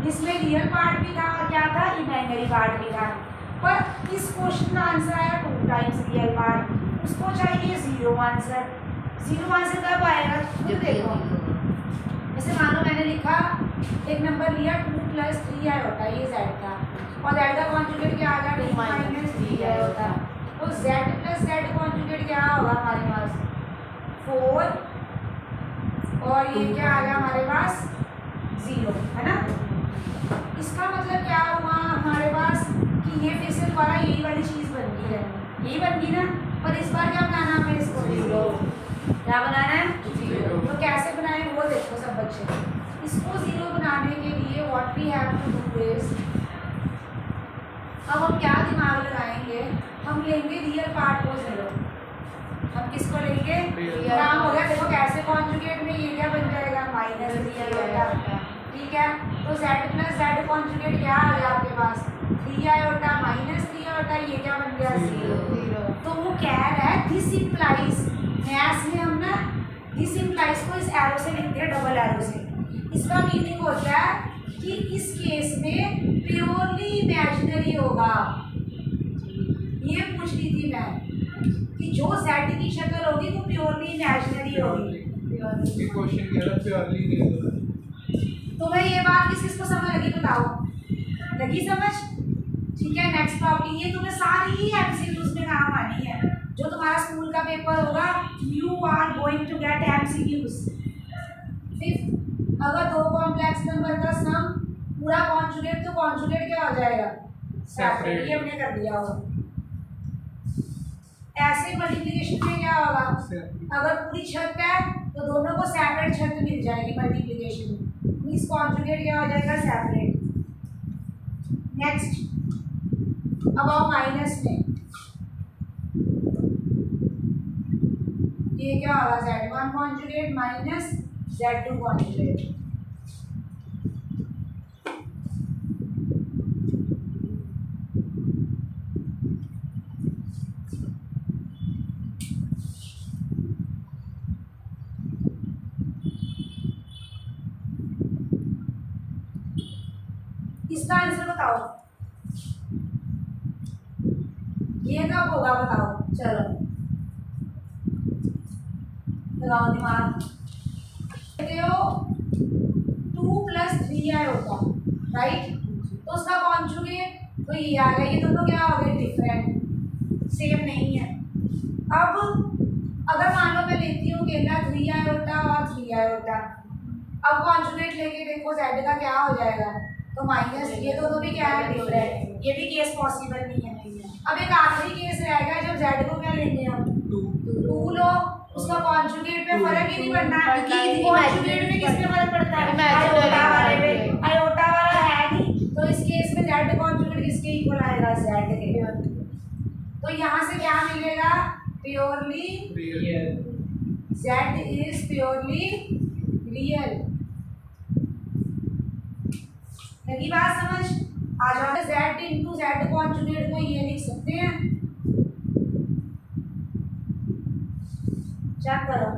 इसमें real part भी था और क्या था, इमेजिनरी पार्ट भी था। पर इस क्वेश्चन का आंसर आया 2 टाइम्स रियल पार्ट, उसको चाहिए 0 आंसर। 0 आंसर कब आएगा, खुद देखो। जैसे मान लो मैंने लिखा एक नंबर लिया 2 + 3i होता है, ये z था, और z का कॉन्जुगेट क्या आ गया, 2 - 3i होता। तो z + z कॉन्जुगेट क्या होगा हमारे पास 4, और ये क्या आ गया हमारे पास 0, है ना। इसका मतलब क्या हुआ हमारे पास कि ये फिर से दोबारा यही वाली चीज़ बन गई है, यही बन गई ना। पर इस बार क्या बनाना हमें, इसको 0, क्या बनाना है 0। तो कैसे बनाए वो देखो सब बच्चे। इसको 0 बनाने के लिए what we have to do is, अब हम क्या दिमाग लगाएंगे, हम लेंगे रियल पार्ट को 0। हम किसको लेंगे, काम हो गया। देखो कैसे कॉन्जुगेट में ये क्या बन जाएगा, -3i होता, ठीक है। तो z + z कॉन्जुगेट क्या आ गया आपके पास 3i होता -3i होता, ये क्या बन गया 0। तो वो कह रहा है दिस इम्प्लाइज, मैथ्स में हम ना दिस इम्प्लाइज को इस एरो से लिखते हैं, डबल एरो से। इसका मीनिंग होता है कि इस केस में प्योरली इमेजिनरी होगा। ये पूछ रही थी मैं कि जो z की शक्ल होगी वो प्योरली इमेजिनरी होगी। ये क्वेश्चन कह रहा प्योरली नहीं होगा। तो मैं ये बात किस को समझ लगी, बताओ, लगी समझ, ठीक है। नेक्स्ट प्रॉपर्टी, ये तुम्हें सारी एमसीक्यूज में काम आनी है। जो तुम्हारा स्कूल का पेपर होगा, you are going to get MCQs. Fifth, अगर 2 कॉम्प्लेक्स नंबर का सम पूरा कॉन्जुगेट, तो कॉन्जुगेट क्या हो जाएगा, सेपरेट। ये हमने कर दिया होगा। ऐसे मल्टीप्लिकेशन में क्या होगा, अगर पूरी छत है तो दोनों को सेपरेट छत मिल जाएगी मल्टीप्लिकेशन में, इस कॉन्जुगेट क्या हो जाएगा, सेपरेट। नेक्स्ट, अब आओ माइनस में, ये क्या होगा z1 conjugate minus z2 conjugate. इसका आंसर बताओ, ये कब होगा बताओ, चलो लगाओ दिमाग। 2 + 3i होता, राइट। तो उसका कॉन्जुगेट तो ये आ गया, ये दोनों क्या हो गए, डिफरेंट, सेम नहीं है। अब अगर मान लो मैं लेती हूँ अकेला 3i होता और 3i होता, अब कॉन्जुगेट लेके देखो z का क्या हो जाएगा, तो माइनस, ये दोनों भी क्या है, डिफरेंट, ये भी केस पॉसिबल नहीं है। अब एक आखिरी केस रहेगा जब z को क्या लेंगे हम 2 लो, उसका कॉन्जुगेट में फर्क ही नहीं पड़ना है, क्योंकि कॉन्जुगेट में किसमें फर्क पड़ता है, आयोटा वाले में, आयोटा वाला है नहीं। तो इस केस में z कॉन्जुगेट किसके इक्वल आएगा, z के। तो यहाँ से क्या मिलेगा, purely real, z is purely real. लगी बात समझ, आ जाओ। z × z कॉन्जुगेट को ये लिख सकते हैं, चेक करो,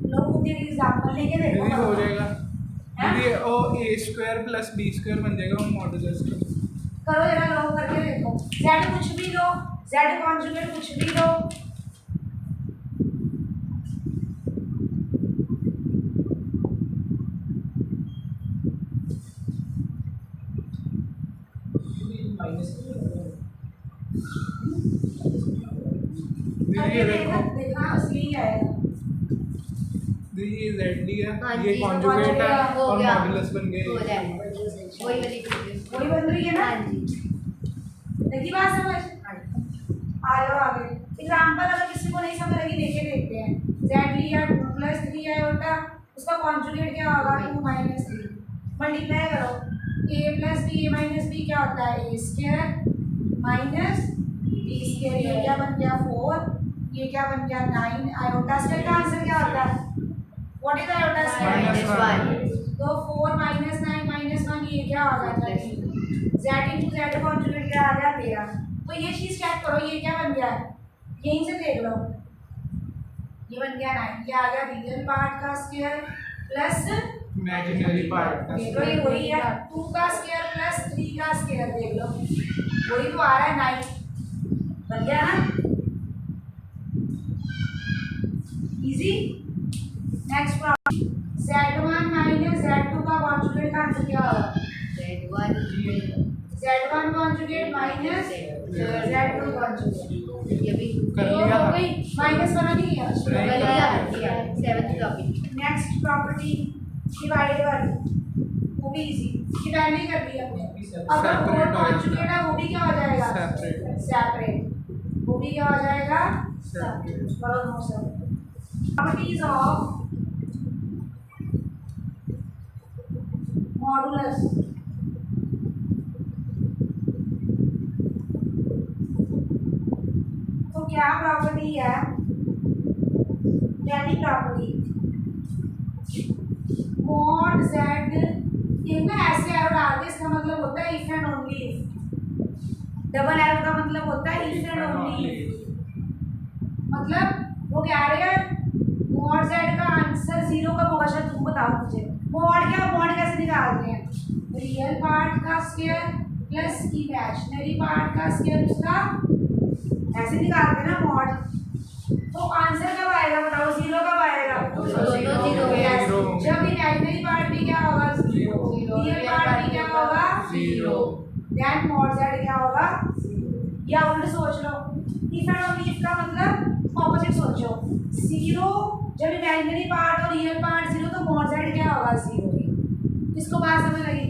लोग एग्जाम्पल लेके देखो, हो जाएगा दीदी। ओ a² + b² बन जाएगा, वो मॉडुलस करो जरा, लोग करके देखो। z कुछ भी लो, z कॉन्जुगेट कुछ भी लो, ये देखो देखना असली आएगा। दीदी ये z है, ये जी, कॉन्जुगेट है हो और गया, मॉडुलस बन गया, वही बन रही है ना। लगी बात समझ, आ जाओ आगे। एग्जाम्पल अगर किसी को नहीं समझ लगी लेके देखते हैं। z लिया 2 + 3i होता, उसका कॉन्जुगेट क्या होगा, 2 - 3, मल्टीप्लाई करो, a + b, a - b क्या होता है, a² - b², ये क्या बन गया 4, ये क्या बन गया 9। आयोटा स्क्वायर का आंसर क्या होता है, व्हाट इज आयोटा स्क्वायर, तो 4 - 9 - 1, ये क्या होगा 13। z × z कॉन्जुगेट क्या आ गया 13। तो ये चीज चेक करो, ये क्या बन गया है, यहीं से देख लो, ये बन गया 9, ये आ गया रियल पार्ट का स्क्वायर प्लस इमेजिनरी पार्ट का देख लो ये वही है 2 का स्क्वायर प्लस 3 का स्क्वायर देख लो वही तो आ रहा है 9 बन गया ना easy. Next problem z1 minus z2 का कॉन्जुगेट का आंसर क्या होगा z1 conjugate minus z2 conjugate ये भी कर हो लिया गई माइनस वाला नहीं है नहीं। 7th topic next property divide by वो भी इजी ये पहले ही कर दिया हमने अगर Separate कोड कॉन्जुगेट है वो भी क्या हो जाएगा Separate। सेपरेट वो भी क्या हो जाएगा Separate। करो no sir properties of modulus तो क्या प्रॉपर्टी है पहली प्रॉपर्टी मॉड z एक ना ऐसे एरो डाल के इसका मतलब होता है if and only if double arrow का मतलब होता है इफ एंड ओनली इफ मतलब वो कह रहे हैं मॉड z का आंसर 0 कब होगा शायद तुम बताओ मुझे मॉड कैसे निकालते हैं रियल पार्ट का स्क्वायर प्लस इमेजिनरी पार्ट का स्क्वायर उसका ऐसे निकालते हैं ना मॉड तो आंसर कब आएगा बताओ 0 कब आएगा दोनों 0 Yes. Zero। जब इमेजिनरी पार्ट भी क्या होगा 0 रियल पार्ट भी क्या होगा 0 देन मॉड z क्या होगा या उल्टा सोच लो इफ एंड ओनली इफ का मतलब ऑपोजिट सोचो 0 जब इमेजिनरी पार्ट और रियल पार्ट 0 तो मॉड z क्या होगा 0 किसको बात समझ लगी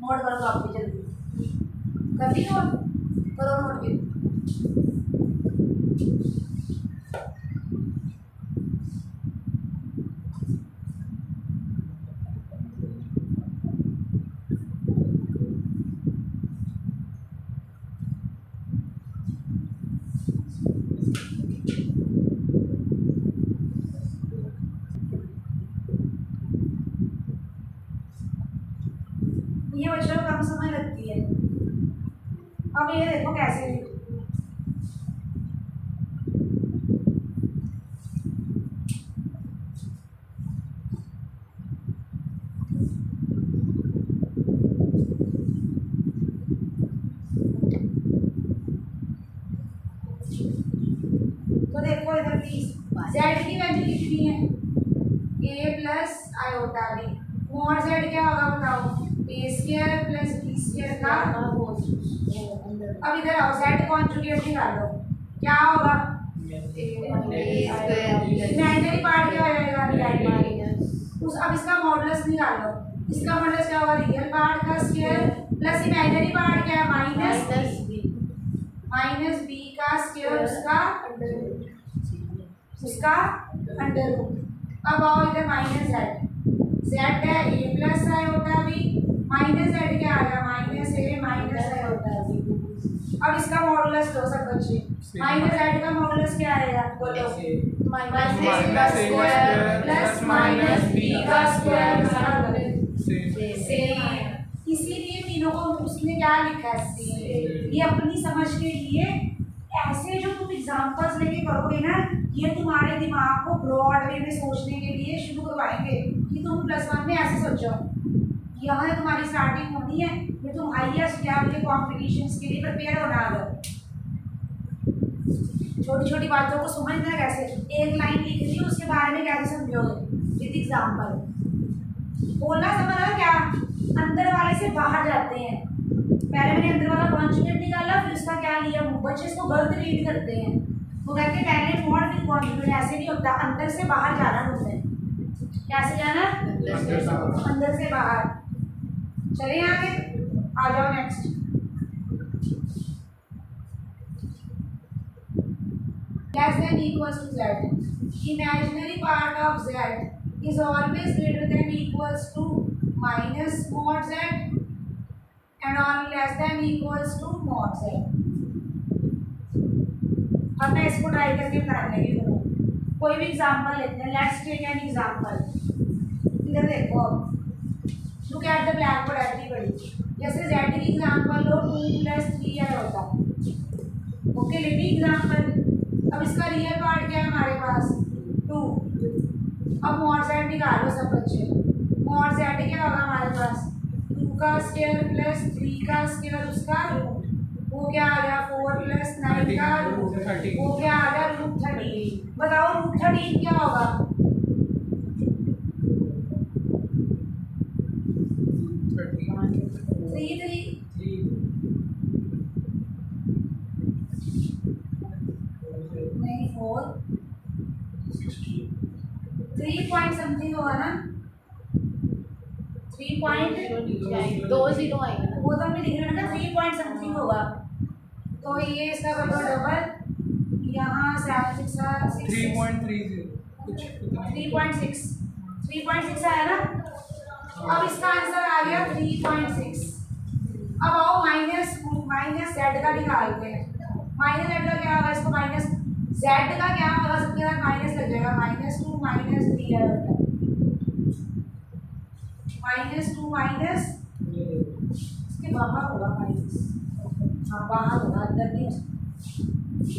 नोट करो तो आप भी जल्दी कर दी नोट करो नोट भी ये बच्चों को कम समय लगती है अब ये देखो कैसे तो देखो इधर प्लीज z की वैल्यू कितनी है a plus iota b mod z क्या होगा बताओ a square plus b square का अब इधर आओ z कॉन्जुगेट निकालो क्या होगा इमेजिनरी पार्ट क्या हो जाएगा रियल उस अब इसका मॉडुलस निकालो इसका मॉडुलस क्या होगा रियल पार्ट का स्क्वायर प्लस इमेजिनरी पार्ट क्या है माइनस b का स्क्वायर उसका अंडर रूट अब आओ इधर माइनस z है a प्लस आई होता है b माइनस z क्या आ गया माइनस a माइनस आई होता है b अब इसका मॉडुलस दो सब बच्चे माइनस z का मॉडुलस क्या आएगा बोलो माइनस a का स्क्वायर प्लस माइनस b का स्क्वायर सेम इसीलिए तीनों को उसने क्या लिखा है सेम ये अपनी समझ के लिए ऐसे जो तुम एग्जांपल्स लेके करोगे ना ये तुम्हारे दिमाग को ब्रॉड वे में सोचने के लिए शुरू करवाएंगे कि तुम +1 में ऐसे सोचो यहाँ से तुम्हारी स्टार्टिंग होनी है ये तुम हाईएस्ट लेवल के कॉम्पिटिशन्स के लिए प्रिपेयर होना अगर छोटी छोटी बातों को समझना कैसे एक लाइन लिख ली उसके बारे में कैसे समझोगे विद एग्जाम्पल बोलना समझ क्या अंदर वाले से बाहर जाते हैं पहले मैंने अंदर वाला कॉन्जुगेट निकाला फिर उसका क्या लिया बच्चे इसको गलत रीड करते हैं वो कहते हैं पहले मॉड फिर कॉन्जुगेट ऐसे नहीं होता अंदर से बाहर जाना तुमने कैसे जाना अंदर से बाहर चलिए आगे आ जाओ next less than equals to z imaginary part of z is always greater than equals to minus mod z and only less than equals to mod z अब मैं इसको ट्राई करके बताने लगी हूँ कोई भी एग्जांपल लेते हैं लेट्स टेक एन एग्जांपल इधर देखो look at the blackboard everybody जैसे z की एग्जांपल लो 2 + 3 है होता ओके लेनी एग्जांपल अब इसका रियल पार्ट क्या है हमारे पास अब मॉड जेड निकालो सब बच्चे। मॉड जेड क्या होगा हमारे पास, 2 का स्क्वायर प्लस 3 का स्क्वायर उसका रूट, वो क्या आ गया 4 प्लस 9 का रूट, वो क्या आ गया रूट 13। बताओ रूट 13 क्या होगा, 3 नहीं 4 3 पॉइंट समथिंग होगा ना, 3 पॉइंट 2 0 आएगा ना। वो तो हमने लिख रहा था 3 पॉइंट समथिंग होगा। तो ये इसका कर दो डबल, यहाँ 7 6 6 3.30 कुछ इतना ही। 3.6 आया ना। अब इसका आंसर आ गया 3.6। अब आओ माइनस जेड का निकालते हैं। माइनस जेड का क्या होगा, इसको माइनस जेड का क्या होगा, सबके साथ माइनस लग जाएगा, -2 -3 है, -2 माइनस इसके बाहर होगा माइनस, हाँ बाहर होगा, अंदर नहीं,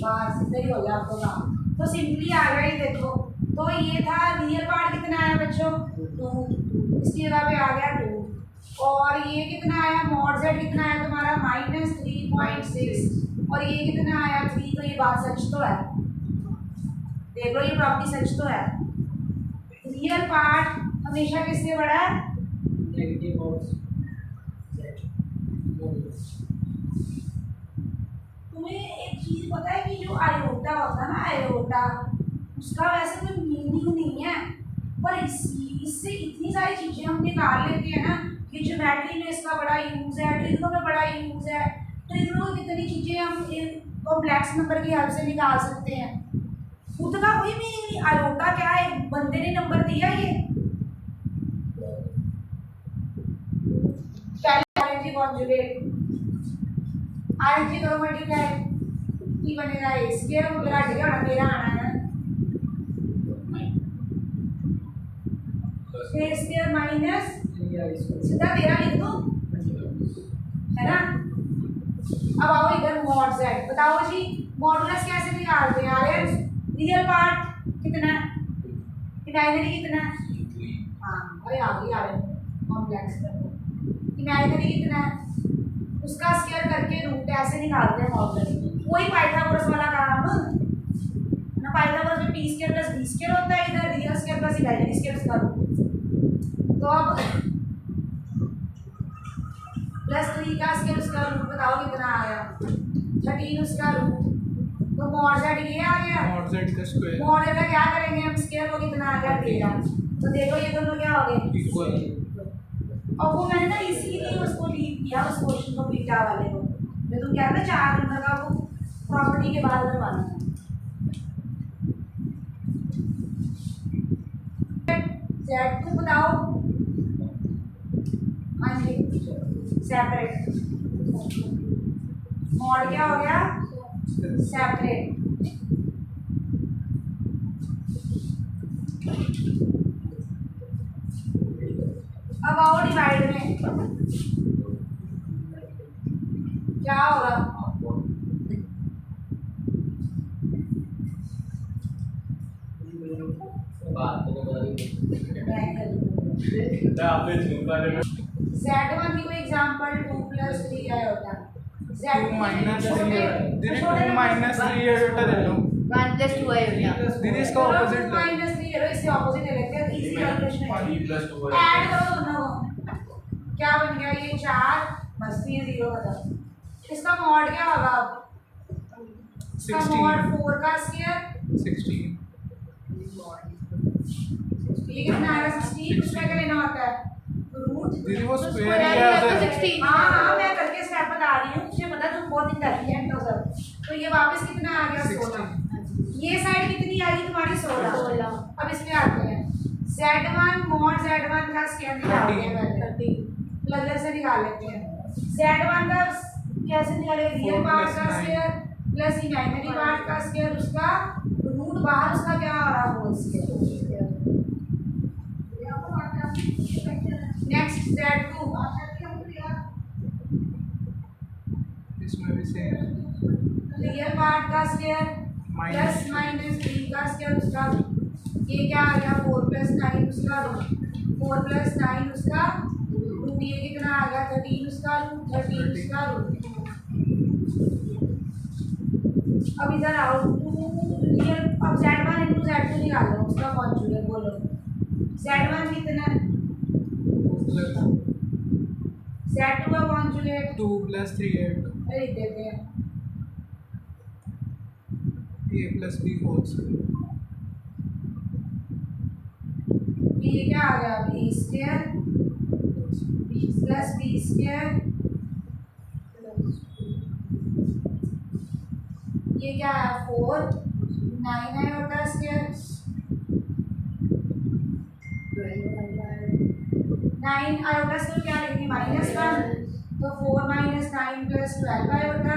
बाहर सीधे ही होगा आपको काम। तो सिंपली आ गया ये देखो। तो ये था रियल पार्ट कितना आया बच्चों 2, इसकी जगह पे आ गया 2, और ये कितना आया मॉड जेड कितना आया तुम्हारा -3.6, और ये कितना आया 3। तो ये बात सच तो है, देख लो ये प्रॉपर्टी सच तो है। रियल पार्ट हमेशा किससे बड़ा है, नेगेटिव और तुम्हें एक चीज पता है कि जो आयोटा होता है ना, आयोटा उसका वैसे कोई मीनिंग नहीं है, पर इससे इतनी सारी चीजें हम निकाल लेते हैं ना कि ज्योमेट्री में इसका बड़ा यूज है, ट्रिग्नो में बड़ा यूज है, ट्रिग्नो में कितनी चीजें हम कॉम्प्लेक्स नंबर की हेल्प से निकाल सकते हैं। खुद का कोई मीनिंग नहीं, आयोटा क्या है, बंदे ने नंबर दिया ये। पहले आरएनजी कॉन्जुगेट, आरएनजी करो मल्टीप्लाई, की बनेगा ए स्क्वायर, वो मेरा डिगा और मेरा आना है ए स्क्वायर माइनस सीधा 13 लिख दो, है ना। अब आओ इधर मॉड जेड, बताओ जी मॉडुलस कैसे निकालते हैं, आरएन रियल पार्ट कितना है, इमेजिनरी कितना है, हाँ अरे आ गई आरएन कॉम्प्लेक्स कर दो, इमेजिनरी कितना है उसका स्क्वायर करके रूट ऐसे निकालते हैं मॉडुलस। वही पाइथागोरस वाला काम ना, पाइथागोरस में p square plus b square होता है, इधर real square plus imaginary square उसका रूट। तो अब +3 का स्क्वायर उसका रूट बताओ कितना आया, 13 उसका रूट। तो मॉड जेड ये आ गया, मॉड जेड का स्क्वायर मॉड जेड का क्या करेंगे हम, स्क्वायर को कितना आ गया 13। तो देखो ये दोनों क्या हो गए इक्वल। और वो मैंने ना इसीलिए उसको लीव किया उस क्वेश्चन को बीटा वाले को, मैं तुम क्या ना 4 नंबर का वो प्रॉपर्टी के बारे में मानना जेड को बताओ, हाँ जी सेपरेट, मॉड क्या हो गया सेपरेट। अब आओ डिवाइड में क्या होगा, Z1 की कोई एग्जांपल 2 + 3 आया होता है, -2 दीदी 2 -3 आयोटा ले लो 1 + 2 आएगा। दीदी, इसका ऑपोजिट लो। -3 ले लो, इससे ऑपोजिट ले लेते हैं, इजी कैलकुलेशन है। ऐड करो दोनों को, क्या बन गया ये 4 बस 3 0 खत्म। इसका मॉड क्या होगा, इसका 16 मॉड 4 का स्क्वायर 16 ये कितना आएगा 16, उसमें क्या लेना होता है रूट। दीदी वो तो स्क्वायर square ही है तो उधर। 16। हाँ मैं करके स्टेप बता रही हूँ, मुझे पता तुम बहुत इंटेलिजेंट हो सर। तो ये वापस कितना आ गया 16, ये साइड कितनी आ गई तुम्हारी 16। अब इसमें आते हैं Z1 मॉड Z1 का स्क्वायर निकालते हैं पहले, अलग से निकाल लेते हैं। Z1 का कैसे निकालेंगे, रियल पार्ट का स्क्वायर प्लस इमेजिनरी पार्ट का स्क्वायर, उसका रूट बाहर उसका क्या आ रहा होल स्क्वायर। नेक्स्ट Z2 इसमें भी सेम रियल पार्ट का स्क्वायर प्लस -3 का स्क्वायर उसका, ये क्या आ गया 4 प्लस 9 उसका रूट, 4 प्लस 9 उसका रूट, ये कितना आ गया 13 उसका रूट, 13 उसका रूट। अब इधर आओ रियल, अब z1 इंटू z2 निकालो उसका कॉन्जुगेट, बोलो z1 कितना, z2 का कॉन्जुगेट 2 + 3 लिख देते हैं a + b होल स्क्वायर। ये क्या आ गया b square plus b square, ये क्या है 4, 9 आयोटा स्क्वायर, 9 आयोटा स्क्वायर क्या लिखेंगे -1, तो 4 - 9 + 12 आयोटा,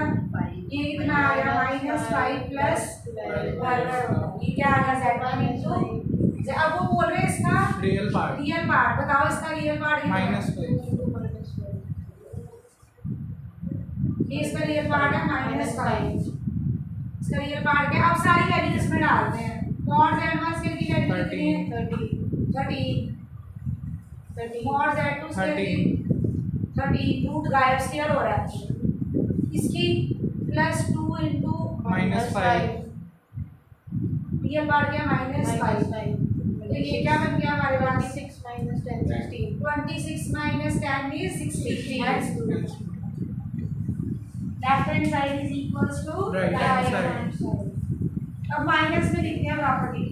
ये कितना आ गया -5 + 12 आयोटा। ये क्या आ गया z1 इंटू, अब वो बोल रहे हैं इसका रियल पार्ट रियल पार्ट, बताओ इसका रियल पार्ट कितना है? -5 ये इसका रियल पार्ट है -5, इसका रियल पार्ट क्या, अब सारी वैल्यू इसमें डालते हैं। mod z1 स्क्वायर की वैल्यू कितनी है 13, mod z2 स्क्वायर की 13, रूट गायब स्क्वायर हो रहा है इसकी, +2 इंटू -5 रियल पार्ट क्या -5, तो ये क्या बन गया हमारे पास 26 - 10 16। 26 - 10 is 16, left hand side is equals to Right hand side. अब माइनस में लिखते हैं property,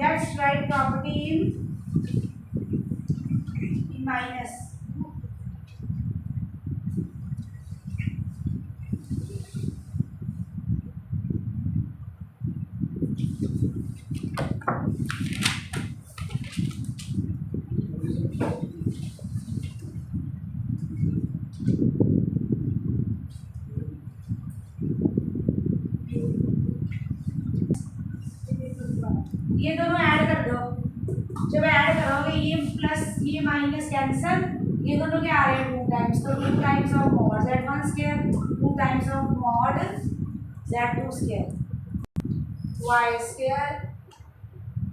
let's write property in minus. ये दोनों ऐड कर दो, जब ऐड करोगे ये प्लस ये माइनस कैंसल, ये दोनों क्या आ रहे हैं 2 टाइम्स, तो 2 times of mod z1 square, 2 times of mod z2 square, y square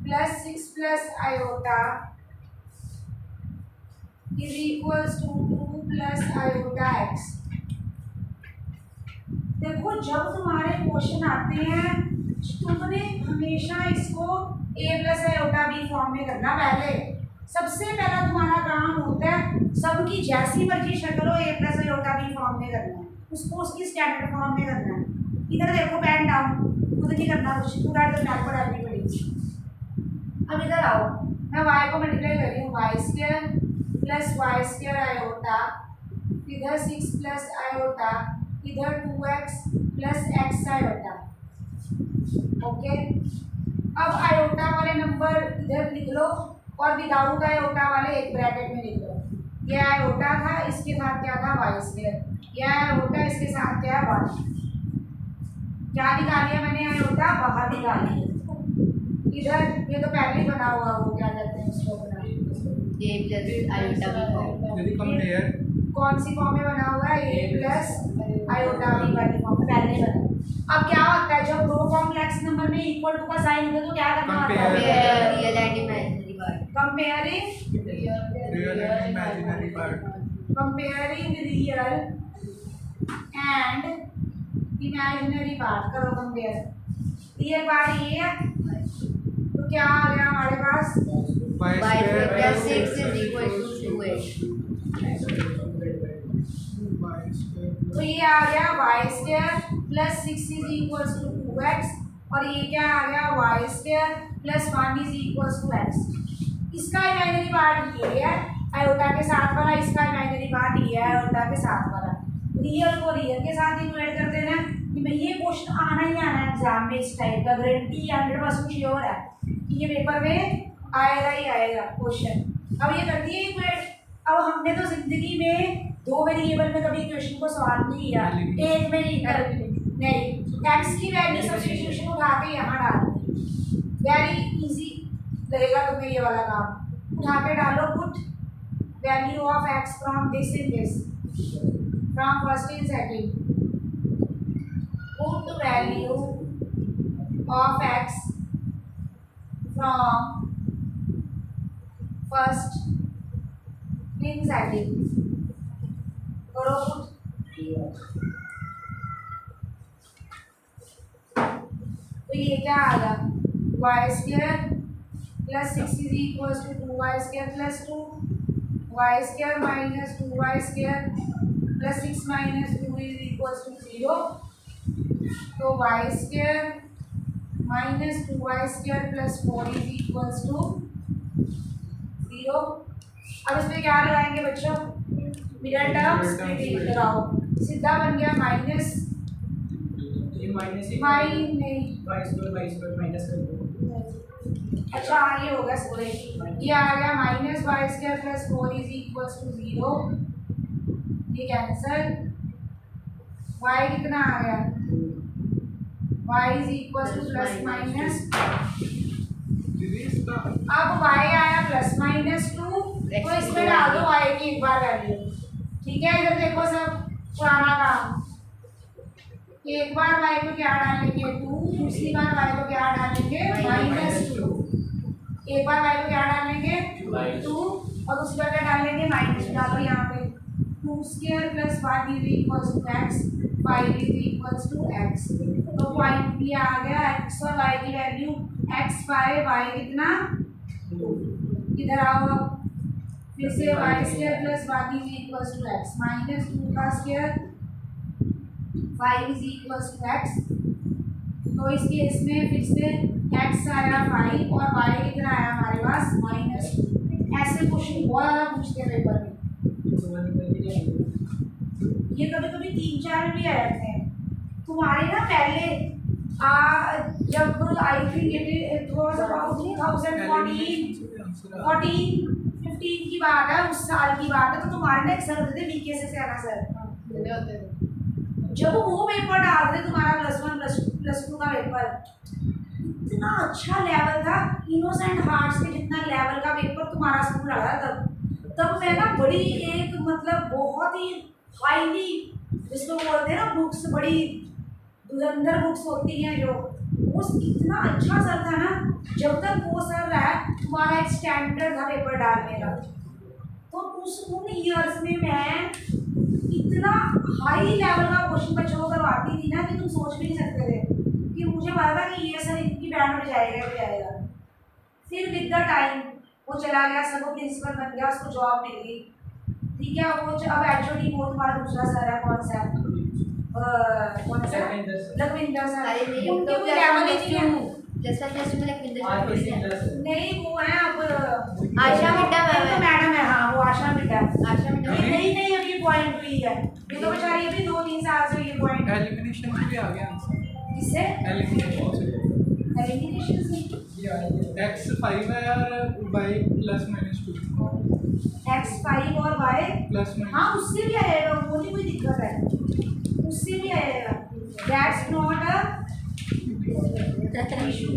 plus 6 plus iota is equals to 2 plus iota x। देखो जब तुम्हारे क्वेश्चन आते हैं तुमने हमेशा इसको a + आयोटा b फॉर्म में करना। पहले सबसे पहला तुम्हारा काम होता है सबकी जैसी मर्जी शक्ल हो a + आयोटा b फॉर्म में करना है, उसको उसकी स्टैंडर्ड फॉर्म में करना है। इधर देखो पेन डाउन, खुद नहीं करना कुछ, to write the blackboard everybody. अब इधर आओ, मैं y को मल्टीप्लाई कर रही हूँ, y² प्लस y² आयोटा, इधर 6 प्लस आयोटा, इधर 2x plus x iota. Okay, अब आयोटा वाले नंबर इधर लिख लो और विदाउट आयोटा वाले एक ब्रैकेट में लिख लो। ये आयोटा था, इसके साथ क्या था y², यह आयोटा इसके साथ क्या है 1। क्या निकाल लिया मैंने आयोटा, बाहर निकाल लिया। इधर ये तो पहले ही बना हुआ, वो क्या कहते हैं उसको बना, a + आयोटा b फॉर्म। यदि कंपेयर कौन सी फॉर्म में बना हुआ है, a + आयोटा b वाली फॉर्म में पहले ही बना। अब क्या होता है जब दो कॉम्प्लेक्स नंबर में इक्वल टू का साइन होता है तो क्या करना होता है, real and imaginary part. Comparing real and imaginary part, comparing real and imaginary part करो कंपेयर। रियल पार्ट ये है तो क्या आ गया हमारे पास, y² + 6 = 2x। तो ये आ गया y² plus 6 is equals to 2x, और ये क्या आ गया y² plus 1 is equals to x। इसका इमेजिनरी पार्ट ये है आयोटा के साथ वाला, इसका इमेजिनरी पार्ट ये है आयोटा के साथ वाला। रियल को रियल के साथ इक्वेट कर देना कि भाई ये क्वेश्चन आना ही आना है एग्जाम में, इस टाइप का गारंटी 100% श्योर है कि ये पेपर में आएगा ही आएगा क्वेश्चन। अब ये कर दिए इक्वेट। अब हमने तो जिंदगी में 2 वेरिएबल में कभी क्वेश्चन को सॉल्व नहीं किया, एक में ही कर नहीं, x की वैल्यू सब्स्टिट्यूशन उठा के यहाँ डाल दी, वेरी इजी लगेगा तुम्हें ये वाला काम। उठा के डालो, put value of x from this in this, from first in second, put value of x from first in second करो पुट। तो ये क्या आ गया y square plus 6 is equal to 2y square plus 2 y square minus 2y square plus 6 minus 2 is equal to 0। तो y square minus 2y square plus 4 is equal to 0। अब इसमें क्या लगाएंगे बच्चों, मिडल टर्म स्प्लिटिंग लगाओ, सीधा बन गया माइनस अच्छा ये हो गया सॉरी, ये आ गया minus y square plus 4 is equal to 0। ये कैंसल, y कितना आ गया, y is equal to plus minus, अब y आया प्लस माइनस 2, तो इसमें डाल दो y की एक बार वैल्यू। ठीक है, इधर देखो सब पुराना काम, एक बार y को क्या डालेंगे 2, दूसरी बार y को क्या डालेंगे -2, एक बार y को क्या डालेंगे 2 और दूसरी बार क्या डालेंगे माइनस। डालो यहाँ पे 2 square plus 1 is equal to x, 5 is equal to x। तो पॉइंट भी आ गया, x और y की वैल्यू x 5 y कितना 2। इधर आओ फिर से y square plus 1 is equal to x minus 2 का square 5 is equal to x। तो इस केस में फिर से x आया 5 और y कितना आया हमारे पास -2। ऐसे क्वेश्चन बहुत ज़्यादा पूछते हैं पेपर में, ये कभी कभी 3-4 भी आ जाते हैं तुम्हारे ना। पहले जब I think it was about 2014-15 की बात है, उस साल की बात है, तो तुम्हारे ना एक सर होते थे बीके से आना सर, जब वो पेपर डालते तुम्हारा +1 +2 का पेपर, इतना अच्छा लेवल था, इनोसेंट हार्ट्स के जितना लेवल का पेपर तुम्हारा स्कूल आ रहा तब मैं ना बड़ी एक मतलब बहुत ही हाईली जिसको बोलते हैं ना बुक्स, बड़ी धुरंधर बुक्स होती हैं जो, उस इतना अच्छा सर था ना। जब तक वो सर रहा तुम्हारा एक स्टैंडर्ड था पेपर डालने का, तो उन ईयर्स में मैं इतना हाई लेवल का क्वेश्चन बच्चों को करवाती थी ना कि तुम सोच भी नहीं सकते थे, कि मुझे पता था कि ये सर इनकी बैंड में जाएगा। फिर विद द टाइम वो चला गया, सर वो प्रिंसिपल बन गया, उसको जॉब मिल गई। ठीक है, वो अब एचओडी वो तुम्हारा दूसरा सर है, कौन सा लखविंदर सर, उनकी कोई लेवल ही नहीं है। नहीं वो है अब आशा मिड्डा मैडम है, हाँ वो आशा मिड्डा। आशा मिड्डा नहीं अभी पॉइंट हुई है, ये तो बेचारी अभी 2-3 साल से ये पॉइंट एलिमिनेशन भी आ गया आंसर, किससे एलिमिनेशन से x 5 है और y +-2 x 5 और y +-, हाँ उससे भी आएगा, वो नहीं कोई दिक्कत है, उससे भी आएगा, दैट्स नॉट अ इशू।